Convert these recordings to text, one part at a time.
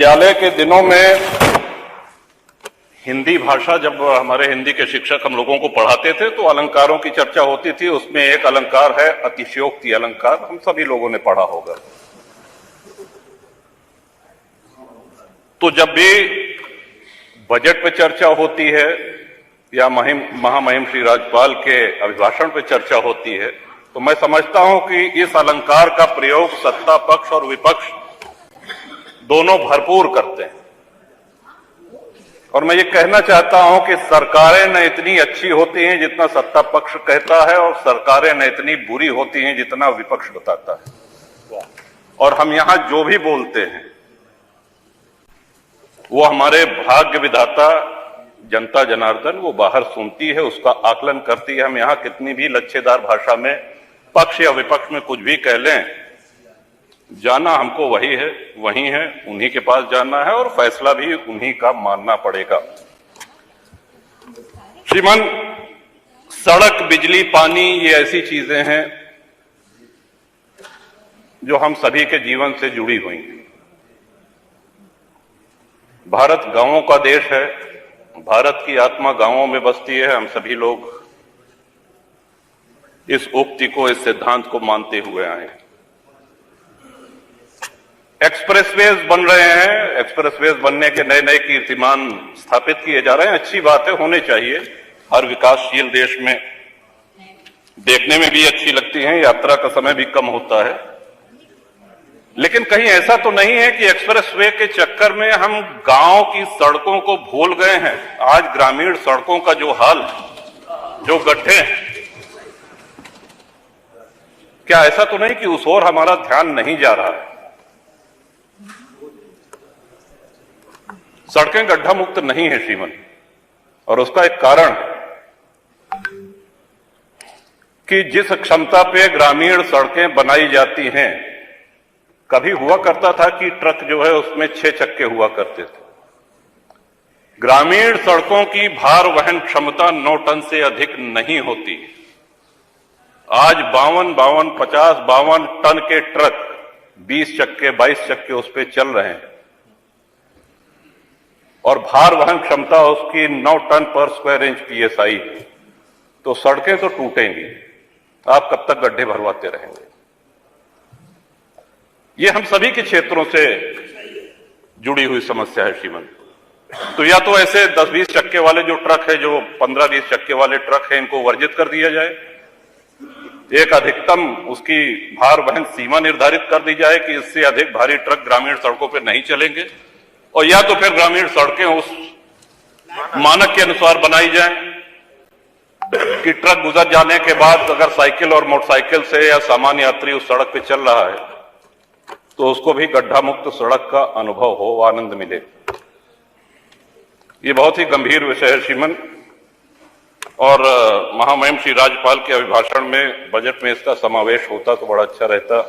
विद्यालय के दिनों में हिंदी भाषा, जब हमारे हिंदी के शिक्षक हम लोगों को पढ़ाते थे तो अलंकारों की चर्चा होती थी। उसमें एक अलंकार है अतिशयोक्ति अलंकार, हम सभी लोगों ने पढ़ा होगा। तो जब भी बजट पे चर्चा होती है या महामहिम श्री राज्यपाल के अभिभाषण पे चर्चा होती है तो मैं समझता हूं कि इस अलंकार का प्रयोग सत्ता पक्ष और विपक्ष दोनों भरपूर करते हैं। और मैं ये कहना चाहता हूं कि सरकारें न इतनी अच्छी होती हैं जितना सत्ता पक्ष कहता है, और सरकारें न इतनी बुरी होती हैं जितना विपक्ष बताता है। और हम यहां जो भी बोलते हैं वो हमारे भाग्य विधाता जनता जनार्दन वो बाहर सुनती है, उसका आकलन करती है। हम यहां कितनी भी लच्छेदार भाषा में पक्ष या विपक्ष में कुछ भी कह लें, जाना हमको वही है, वही है, उन्हीं के पास जाना है और फैसला भी उन्हीं का मानना पड़ेगा। श्रीमान, सड़क, बिजली, पानी ये ऐसी चीजें हैं जो हम सभी के जीवन से जुड़ी हुई हैं। भारत गांवों का देश है, भारत की आत्मा गांवों में बसती है। हम सभी लोग इस उक्ति को, इस सिद्धांत को मानते हुए आए हैं। एक्सप्रेसवेज बन रहे हैं, एक्सप्रेसवेज बनने के नए नए कीर्तिमान स्थापित किए जा रहे हैं। अच्छी बात है, होने चाहिए। हर विकासशील देश में देखने में भी अच्छी लगती हैं, यात्रा का समय भी कम होता है। लेकिन कहीं ऐसा तो नहीं है कि एक्सप्रेसवे के चक्कर में हम गांव की सड़कों को भूल गए हैं। आज ग्रामीण सड़कों का जो हाल है, जो गड्ढे हैं, क्या ऐसा तो नहीं कि उस ओर हमारा ध्यान नहीं जा रहा है? सड़कें गड्ढा मुक्त नहीं है श्रीमन, और उसका एक कारण कि जिस क्षमता पे ग्रामीण सड़कें बनाई जाती हैं, कभी हुआ करता था कि ट्रक जो है उसमें 6 चक्के हुआ करते थे। ग्रामीण सड़कों की भार वहन क्षमता 9 टन से अधिक नहीं होती। आज 52 टन के ट्रक 20 चक्के 22 चक्के उस पर चल रहे हैं और भार वहन क्षमता उसकी 9 टन पर स्क्वायर इंच PSI। तो सड़कें तो टूटेंगी, आप कब तक गड्ढे भरवाते रहेंगे? ये हम सभी के क्षेत्रों से जुड़ी हुई समस्या है श्रीमन। तो या तो ऐसे 10-20 चक्के वाले जो ट्रक है, जो 15-20 चक्के वाले ट्रक है, इनको वर्जित कर दिया जाए। एक अधिकतम उसकी भार वहन सीमा निर्धारित कर दी जाए कि इससे अधिक भारी ट्रक ग्रामीण सड़कों पर नहीं चलेंगे, और या तो फिर ग्रामीण सड़कें उस मानक के अनुसार बनाई जाएं कि ट्रक गुजर जाने के बाद अगर साइकिल और मोटरसाइकिल से या सामान्य यात्री उस सड़क पे चल रहा है तो उसको भी गड्ढा मुक्त सड़क का अनुभव हो, आनंद मिले। ये बहुत ही गंभीर विषय है श्रीमन, और महामहिम श्री राज्यपाल के अभिभाषण में, बजट में इसका समावेश होता तो बड़ा अच्छा रहता।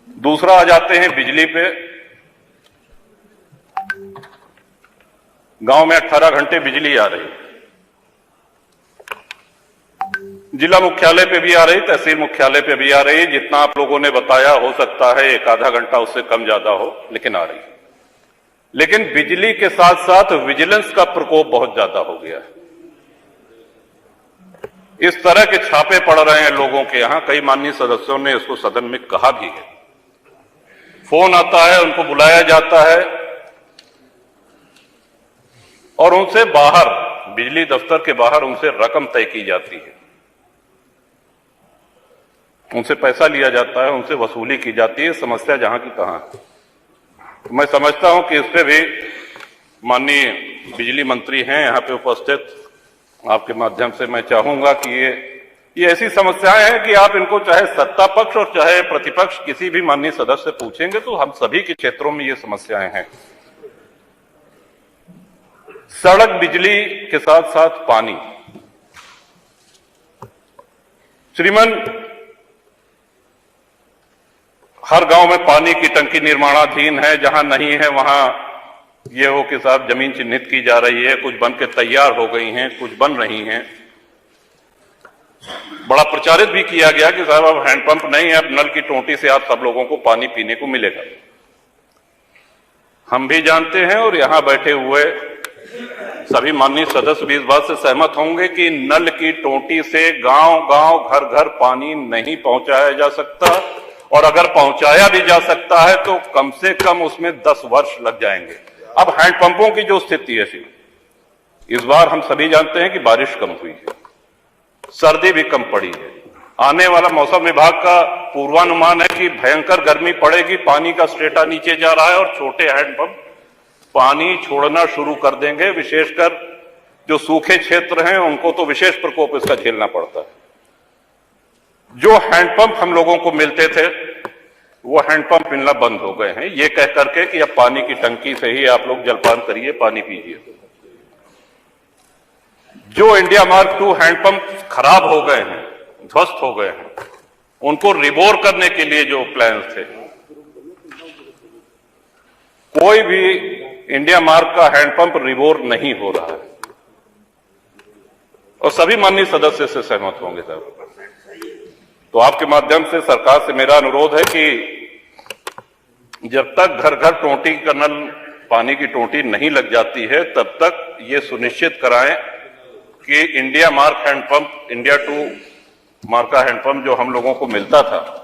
दूसरा आ जाते हैं बिजली पे। गांव में 18 घंटे बिजली आ रही, जिला मुख्यालय पे भी आ रही, तहसील मुख्यालय पे भी आ रही। जितना आप लोगों ने बताया, हो सकता है 1-आधा घंटा उससे कम ज्यादा हो, लेकिन आ रही। लेकिन बिजली के साथ साथ विजिलेंस का प्रकोप बहुत ज्यादा हो गया है। इस तरह के छापे पड़ रहे हैं लोगों के यहां। कई माननीय सदस्यों ने इसको सदन में कहा भी है। फोन आता है, उनको बुलाया जाता है और उनसे बाहर, बिजली दफ्तर के बाहर उनसे रकम तय की जाती है, उनसे पैसा लिया जाता है, उनसे वसूली की जाती है। समस्या जहां की तहां। तो मैं समझता हूं कि इस पे भी माननीय बिजली मंत्री हैं यहां पे उपस्थित, आपके माध्यम से मैं चाहूंगा कि ये ऐसी समस्याएं हैं कि आप इनको चाहे सत्ता पक्ष और चाहे प्रतिपक्ष किसी भी माननीय सदस्य से पूछेंगे तो हम सभी के क्षेत्रों में ये समस्याएं हैं। सड़क, बिजली के साथ साथ पानी। श्रीमन, हर गांव में पानी की टंकी निर्माणाधीन है। जहां नहीं है वहां ये हो कि साहब जमीन चिन्हित की जा रही है, कुछ बन के तैयार हो गई हैं, कुछ बन रही हैं। बड़ा प्रचारित भी किया गया कि साहब अब हैंडपंप नहीं है, अब नल की टोंटी से आप सब लोगों को पानी पीने को मिलेगा। हम भी जानते हैं और यहां बैठे हुए सभी माननीय सदस्य भी इस बात से सहमत होंगे कि नल की टोंटी से गांव-गांव, घर-घर पानी नहीं पहुंचाया जा सकता, और अगर पहुंचाया भी जा सकता है तो कम से कम उसमें 10 वर्ष लग जाएंगे। अब हैंडपंपों की जो स्थिति है, इस बार हम सभी जानते हैं कि बारिश कम हुई है, सर्दी भी कम पड़ी है। आने वाला मौसम विभाग का पूर्वानुमान है कि भयंकर गर्मी पड़ेगी, पानी का स्टेटा नीचे जा रहा है और छोटे हैंडपंप पानी छोड़ना शुरू कर देंगे। विशेषकर जो सूखे क्षेत्र हैं उनको तो विशेष प्रकोप इसका झेलना पड़ता है। जो हैंडपंप हम लोगों को मिलते थे वो हैंडपंप मिलना बंद हो गए हैं, ये कह करके कि अब पानी की टंकी से ही आप लोग जलपान करिए, पानी पीजिए। जो इंडिया मार्क II हैंडपंप खराब हो गए हैं, ध्वस्त हो गए हैं, उनको रिबोर करने के लिए जो प्लान थे, कोई भी इंडिया मार्क का हैंडपंप रिबोर नहीं हो रहा है, और सभी माननीय सदस्य से सहमत होंगे साहब। तो आपके माध्यम से सरकार से मेरा अनुरोध है कि जब तक घर घर टोंटी का नल, पानी की टोंटी नहीं लग जाती है, तब तक ये सुनिश्चित कराएं कि India mark handpump, India II mark का हैंडपंप जो हम लोगों को मिलता था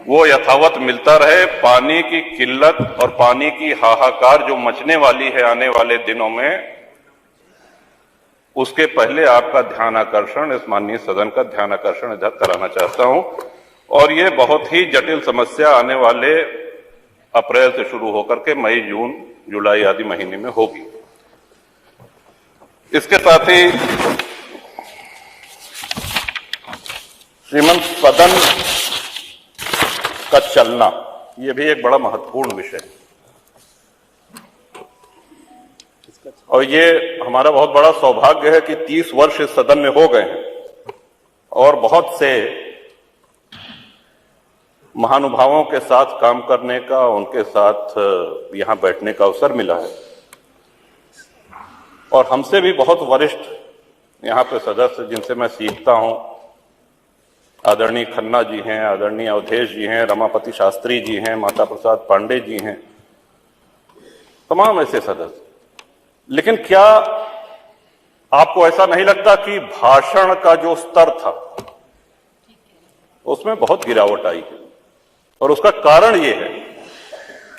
वो यथावत मिलता रहे। पानी की किल्लत और पानी की हाहाकार जो मचने वाली है आने वाले दिनों में, उसके पहले आपका ध्यान आकर्षण, इस माननीय सदन का ध्यान आकर्षण इधर कराना चाहता हूं। और ये बहुत ही जटिल समस्या आने वाले अप्रैल से शुरू होकर के मई, जून, जुलाई आदि महीने में होगी। इसके साथ ही श्रीमंत सदन का चलना, यह भी एक बड़ा महत्वपूर्ण विषय है, और ये हमारा बहुत बड़ा सौभाग्य है कि 30 वर्ष इस सदन में हो गए हैं और बहुत से महानुभावों के साथ काम करने का, उनके साथ यहां बैठने का अवसर मिला है। और हमसे भी बहुत वरिष्ठ यहां पे सदस्य जिनसे मैं सीखता हूं, आदरणीय खन्ना जी हैं, आदरणीय अवधेश जी हैं, रमापति शास्त्री जी हैं, माता प्रसाद पांडे जी हैं, तमाम ऐसे सदस्य। लेकिन क्या आपको ऐसा नहीं लगता कि भाषण का जो स्तर था उसमें बहुत गिरावट आई है? और उसका कारण यह है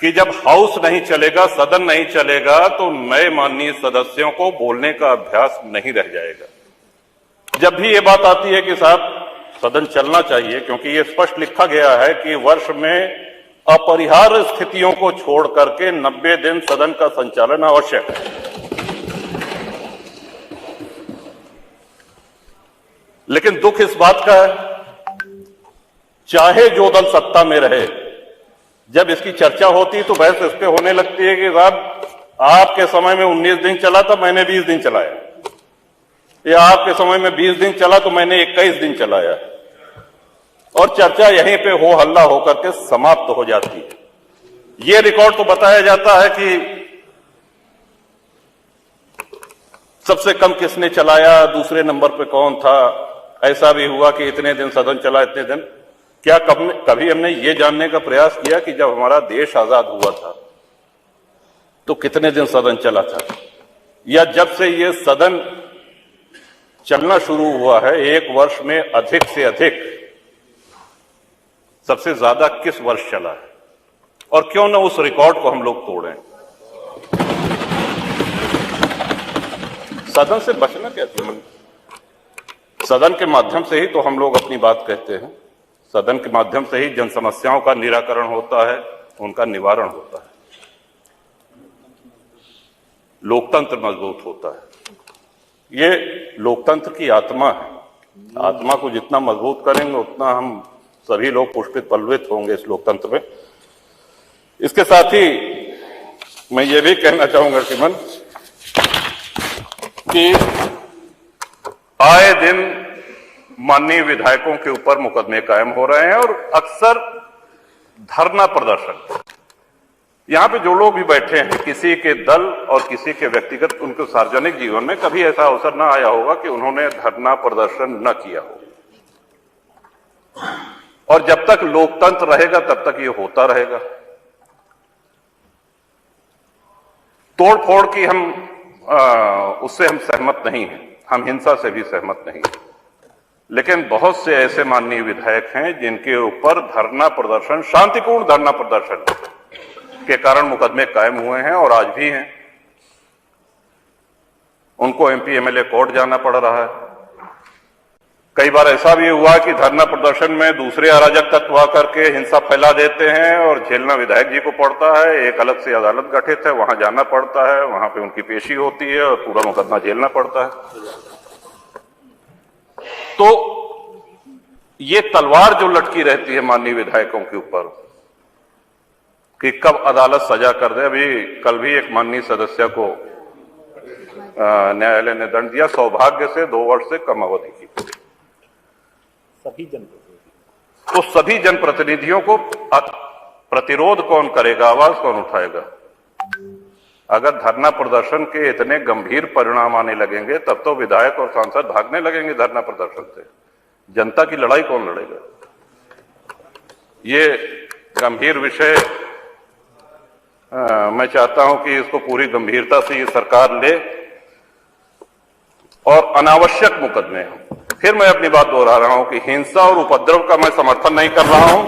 कि जब हाउस नहीं चलेगा, सदन नहीं चलेगा, तो नए माननीय सदस्यों को बोलने का अभ्यास नहीं रह जाएगा। जब भी ये बात आती है कि साहब सदन चलना चाहिए, क्योंकि ये स्पष्ट लिखा गया है कि वर्ष में अपरिहार्य स्थितियों को छोड़ करके 90 दिन सदन का संचालन आवश्यक है। लेकिन दुख इस बात का है, चाहे जो दल सत्ता में रहे, जब इसकी चर्चा होती तो बहस इस पे होने लगती है कि साहब आपके समय में 19 दिन चला था, मैंने 20 दिन चलाया, या आपके समय में 20 दिन चला तो मैंने 21 दिन चलाया, और चर्चा यहीं पे हो हल्ला होकर के समाप्त हो जाती है। ये रिकॉर्ड तो बताया जाता है कि सबसे कम किसने चलाया, दूसरे नंबर पे कौन था, ऐसा भी हुआ कि इतने दिन सदन चला, इतने दिन। क्या कभी हमने ये जानने का प्रयास किया कि जब हमारा देश आजाद हुआ था तो कितने दिन सदन चला था, या जब से ये सदन चलना शुरू हुआ है एक वर्ष में अधिक से अधिक सबसे ज्यादा किस वर्ष चला है, और क्यों ना उस रिकॉर्ड को हम लोग तोड़ें। सदन से बचना क्या चाहिए? सदन के माध्यम से ही तो हम लोग अपनी बात कहते हैं, सदन के माध्यम से ही जन समस्याओं का निराकरण होता है, उनका निवारण होता है, लोकतंत्र मजबूत होता है। ये लोकतंत्र की आत्मा है। आत्मा को जितना मजबूत करेंगे उतना हम सभी लोग पुष्पित पल्लवित होंगे इस लोकतंत्र में। इसके साथ ही मैं ये भी कहना चाहूंगा श्रीमन कि आए दिन माननीय विधायकों के ऊपर मुकदमे कायम हो रहे हैं, और अक्सर धरना प्रदर्शन, यहां पे जो लोग भी बैठे हैं, किसी के दल और किसी के व्यक्तिगत, उनके सार्वजनिक जीवन में कभी ऐसा अवसर ना आया होगा कि उन्होंने धरना प्रदर्शन न किया हो। और जब तक लोकतंत्र रहेगा तब तक ये होता रहेगा। तोड़फोड़ की उससे हम सहमत नहीं हैं, हम हिंसा से भी सहमत नहीं हैं। लेकिन बहुत से ऐसे माननीय विधायक हैं जिनके ऊपर धरना प्रदर्शन, शांतिपूर्ण धरना प्रदर्शन के कारण मुकदमे कायम हुए हैं और आज भी हैं। उनको एमपी एमएलए कोर्ट जाना पड़ रहा है। कई बार ऐसा भी हुआ कि धरना प्रदर्शन में दूसरे अराजक तत्व आकर के हिंसा फैला देते हैं और झेलना विधायक जी को पड़ता है। एक अलग से अदालत गठित है, वहां जाना पड़ता है, वहां पे उनकी पेशी होती है और पूरा मुकदमा झेलना पड़ता है। तो ये तलवार जो लटकी रहती है माननीय विधायकों के ऊपर कि कब अदालत सजा कर दे। अभी कल भी एक माननीय सदस्य को न्यायालय ने दंड दिया, सौभाग्य से 2 वर्ष से कम अवधि की। तो सभी जनप्रतिनिधियों को प्रतिरोध कौन करेगा, आवाज कौन उठाएगा? अगर धरना प्रदर्शन के इतने गंभीर परिणाम आने लगेंगे तब तो विधायक और सांसद भागने लगेंगे धरना प्रदर्शन से। जनता की लड़ाई कौन लड़ेगा? ये गंभीर विषय मैं चाहता हूं कि इसको पूरी गंभीरता से ये सरकार ले और अनावश्यक मुकदमे हों। फिर मैं अपनी बात दोहरा रहा हूं कि हिंसा और उपद्रव का मैं समर्थन नहीं कर रहा हूं,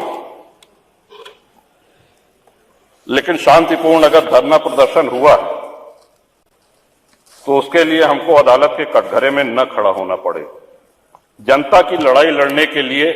लेकिन शांतिपूर्ण अगर धरना प्रदर्शन हुआ तो उसके लिए हमको अदालत के कटघरे में न खड़ा होना पड़े। जनता की लड़ाई लड़ने के लिए